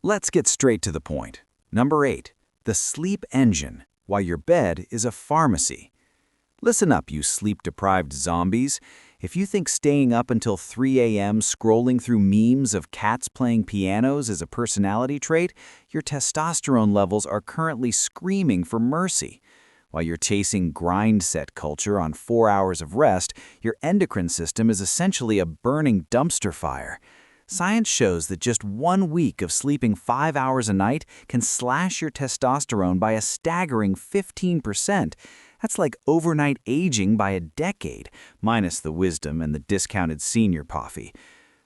Let's get straight to the point. Number 8. The sleep engine, while your bed is a pharmacy. Listen up, you sleep-deprived zombies. If you think staying up until 3 a.m. scrolling through memes of cats playing pianos is a personality trait, your testosterone levels are currently screaming for mercy. While you're chasing grind set culture on 4 hours of rest, your endocrine system is essentially a burning dumpster fire. Science shows that just 1 week of sleeping 5 hours a night can slash your testosterone by a staggering 15%. That's like overnight aging by a decade, minus the wisdom and the discounted senior coffee.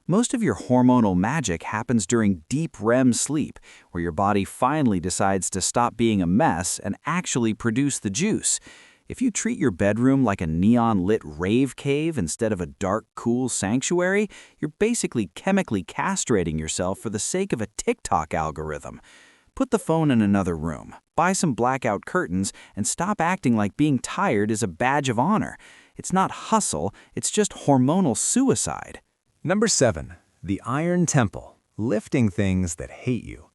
Most of your hormonal magic happens during deep REM sleep, where your body finally decides to stop being a mess and actually produce the juice. If you treat your bedroom like a neon-lit rave cave instead of a dark, cool sanctuary, you're basically chemically castrating yourself for the sake of a TikTok algorithm. Put the phone in another room, buy some blackout curtains, and stop acting like being tired is a badge of honor. It's not hustle, it's just hormonal suicide. Number 7. The Iron Temple, lifting things that hate you.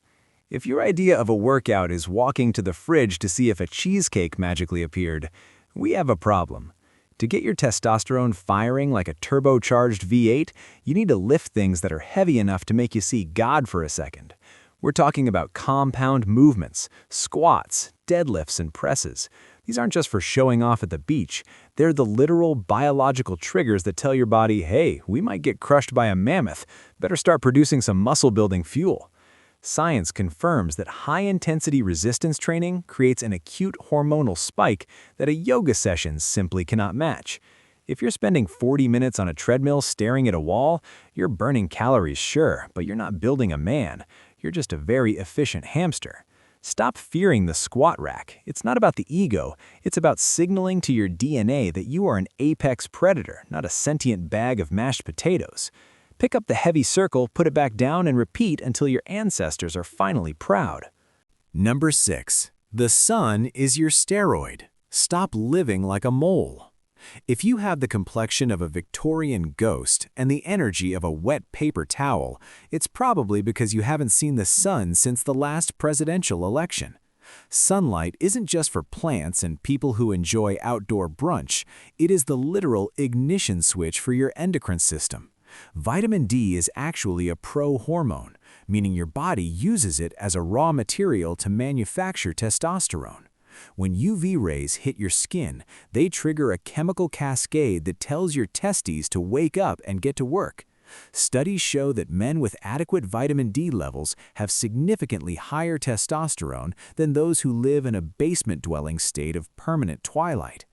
If your idea of a workout is walking to the fridge to see if a cheesecake magically appeared, we have a problem. To get your testosterone firing like a turbocharged V8, you need to lift things that are heavy enough to make you see God for a second. We're talking about compound movements, squats, deadlifts, and presses. These aren't just for showing off at the beach. They're the literal biological triggers that tell your body, hey, we might get crushed by a mammoth. Better start producing some muscle-building fuel. Science confirms that high-intensity resistance training creates an acute hormonal spike that a yoga session simply cannot match. If you're spending 40 minutes on a treadmill staring at a wall, you're burning calories, sure, but you're not building a man. You're just a very efficient hamster. Stop fearing the squat rack. It's not about the ego. It's about signaling to your DNA that you are an apex predator, not a sentient bag of mashed potatoes. Pick up the heavy circle, put it back down, and repeat until your ancestors are finally proud. Number 6. The sun is your steroid. Stop living like a mole. If you have the complexion of a Victorian ghost and the energy of a wet paper towel, it's probably because you haven't seen the sun since the last presidential election. Sunlight isn't just for plants and people who enjoy outdoor brunch. It is the literal ignition switch for your endocrine system. Vitamin D is actually a pro-hormone, meaning your body uses it as a raw material to manufacture testosterone. When UV rays hit your skin, they trigger a chemical cascade that tells your testes to wake up and get to work. Studies show that men with adequate vitamin D levels have significantly higher testosterone than those who live in a basement-dwelling state of permanent twilight.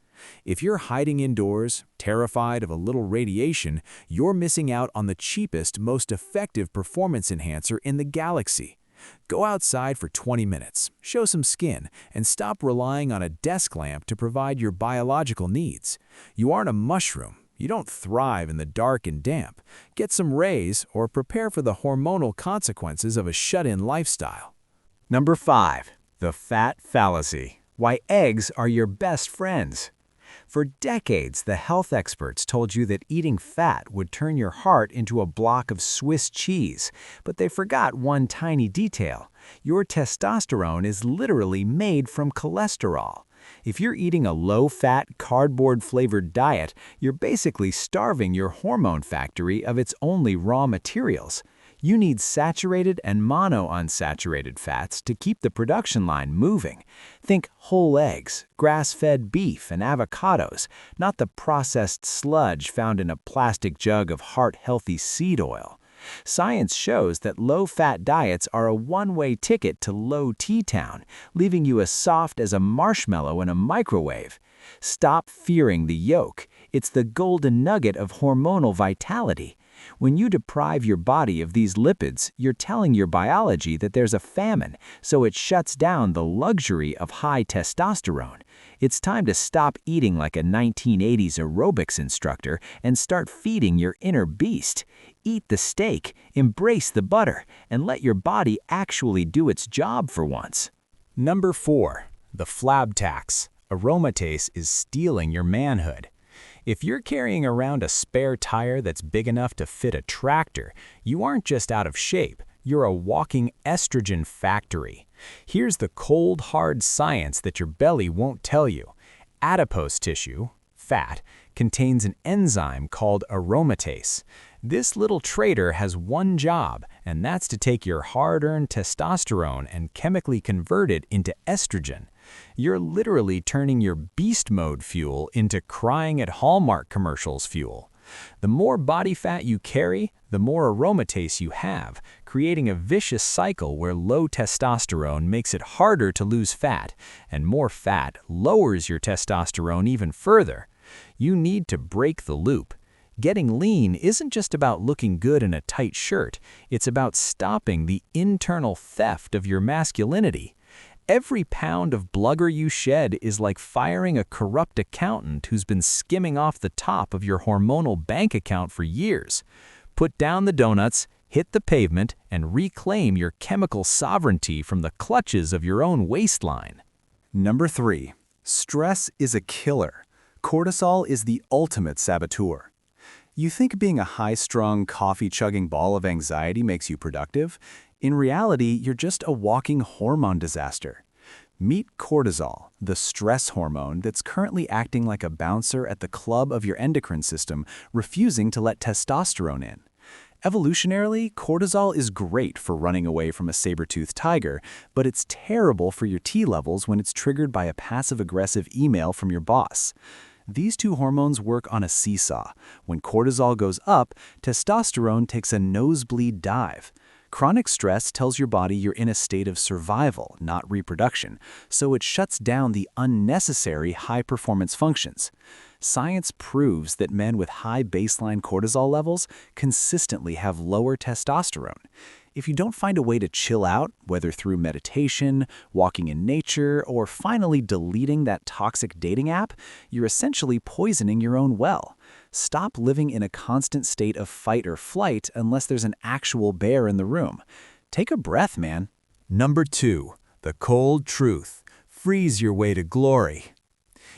If you're hiding indoors, terrified of a little radiation, you're missing out on the cheapest, most effective performance enhancer in the galaxy. Go outside for 20 minutes, show some skin, and stop relying on a desk lamp to provide your biological needs. You aren't a mushroom. You don't thrive in the dark and damp. Get some rays or prepare for the hormonal consequences of a shut-in lifestyle. Number 5. The Fat Fallacy, why eggs are your best friends. For decades, the health experts told you that eating fat would turn your heart into a block of Swiss cheese, but they forgot one tiny detail. Your testosterone is literally made from cholesterol. If you're eating a low-fat, cardboard-flavored diet, you're basically starving your hormone factory of its only raw materials. You need saturated and monounsaturated fats to keep the production line moving. Think whole eggs, grass-fed beef, and avocados, not the processed sludge found in a plastic jug of heart-healthy seed oil. Science shows that low-fat diets are a one-way ticket to low T-town, leaving you as soft as a marshmallow in a microwave. Stop fearing the yolk. It's the golden nugget of hormonal vitality. When you deprive your body of these lipids, you're telling your biology that there's a famine, so it shuts down the luxury of high testosterone. It's time to stop eating like a 1980s aerobics instructor and start feeding your inner beast. Eat the steak, embrace the butter, and let your body actually do its job for once. Number 4. The Flab tax. Aromatase is stealing your manhood. If you're carrying around a spare tire that's big enough to fit a tractor, you aren't just out of shape, You're a walking estrogen factory. Here's the cold, hard science that your belly won't tell you. Adipose tissue, fat, contains an enzyme called aromatase. This little traitor has one job, and that's to take your hard-earned testosterone and chemically convert it into estrogen. You're literally turning your beast mode fuel into crying at Hallmark commercials fuel. The more body fat you carry, the more aromatase you have, creating a vicious cycle where low testosterone makes it harder to lose fat, and more fat lowers your testosterone even further. You need to break the loop. Getting lean isn't just about looking good in a tight shirt, it's about stopping the internal theft of your masculinity. Every pound of blugger you shed is like firing a corrupt accountant who's been skimming off the top of your hormonal bank account for years. Put down the donuts, hit the pavement, and reclaim your chemical sovereignty from the clutches of your own waistline. Number 3. Stress is a killer. Cortisol is the ultimate saboteur. You think being a high-strung, coffee-chugging ball of anxiety makes you productive? In reality, you're just a walking hormone disaster. Meet cortisol, the stress hormone that's currently acting like a bouncer at the club of your endocrine system, refusing to let testosterone in. Evolutionarily, cortisol is great for running away from a saber-toothed tiger, but it's terrible for your T levels when it's triggered by a passive-aggressive email from your boss. These two hormones work on a seesaw. When cortisol goes up, testosterone takes a nosebleed dive. Chronic stress tells your body you're in a state of survival, not reproduction, so it shuts down the unnecessary high-performance functions. Science proves that men with high baseline cortisol levels consistently have lower testosterone. If you don't find a way to chill out, whether through meditation, walking in nature, or finally deleting that toxic dating app, you're essentially poisoning your own well. Stop living in a constant state of fight or flight unless there's an actual bear in the room. Take a breath, man. Number 2. The cold truth. Freeze your way to glory.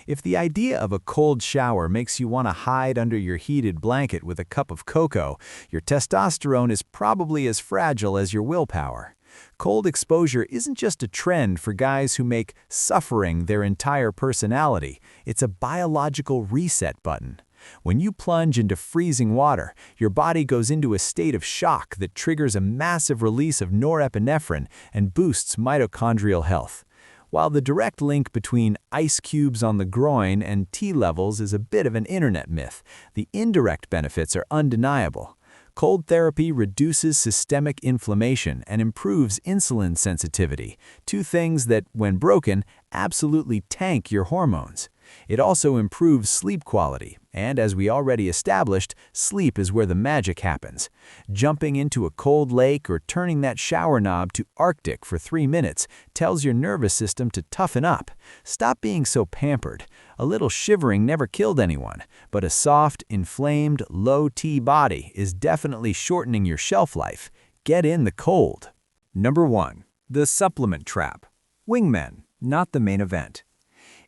If the idea of a cold shower makes you want to hide under your heated blanket with a cup of cocoa, your testosterone is probably as fragile as your willpower. Cold exposure isn't just a trend for guys who make suffering their entire personality. It's a biological reset button. When you plunge into freezing water, your body goes into a state of shock that triggers a massive release of norepinephrine and boosts mitochondrial health. While the direct link between ice cubes on the groin and T levels is a bit of an internet myth, the indirect benefits are undeniable. Cold therapy reduces systemic inflammation and improves insulin sensitivity, two things that, when broken, absolutely tank your hormones. It also improves sleep quality, and as we already established, sleep is where the magic happens. Jumping into a cold lake or turning that shower knob to Arctic for 3 minutes tells your nervous system to toughen up. Stop being so pampered. A little shivering never killed anyone, but a soft, inflamed, low-T body is definitely shortening your shelf life. Get in the cold. Number 1. The supplement trap. Wingmen, not the main event.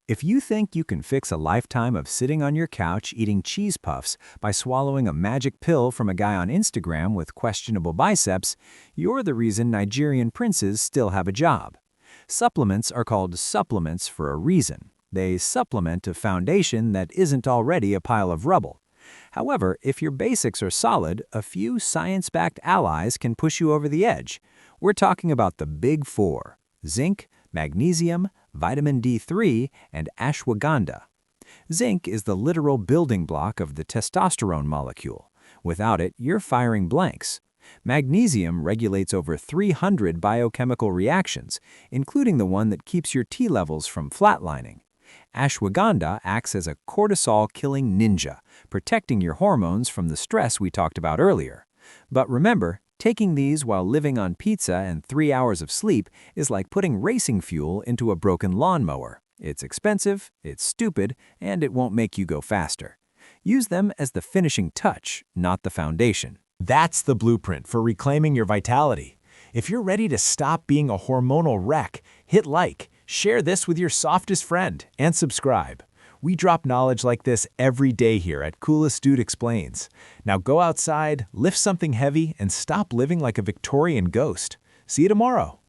If you think you can fix a lifetime of sitting on your couch eating cheese puffs by swallowing a magic pill from a guy on Instagram with questionable biceps, you're the reason Nigerian princes still have a job. Supplements are called supplements for a reason. They supplement a foundation that isn't already a pile of rubble. However, if your basics are solid, a few science-backed allies can push you over the edge. We're talking about the Big Four: zinc, magnesium, vitamin D3, and ashwagandha. Zinc is the literal building block of the testosterone molecule. Without it, you're firing blanks. Magnesium regulates over 300 biochemical reactions, including the one that keeps your T levels from flatlining. Ashwagandha acts as a cortisol-killing ninja, protecting your hormones from the stress we talked about earlier. But remember, taking these while living on pizza and 3 hours of sleep is like putting racing fuel into a broken lawnmower. It's expensive, it's stupid, and it won't make you go faster. Use them as the finishing touch, not the foundation. That's the blueprint for reclaiming your vitality. If you're ready to stop being a hormonal wreck, hit like, share this with your softest friend, and subscribe. We drop knowledge like this every day here at Coolest Dude Explains. Now go outside, lift something heavy, and stop living like a Victorian ghost. See you tomorrow.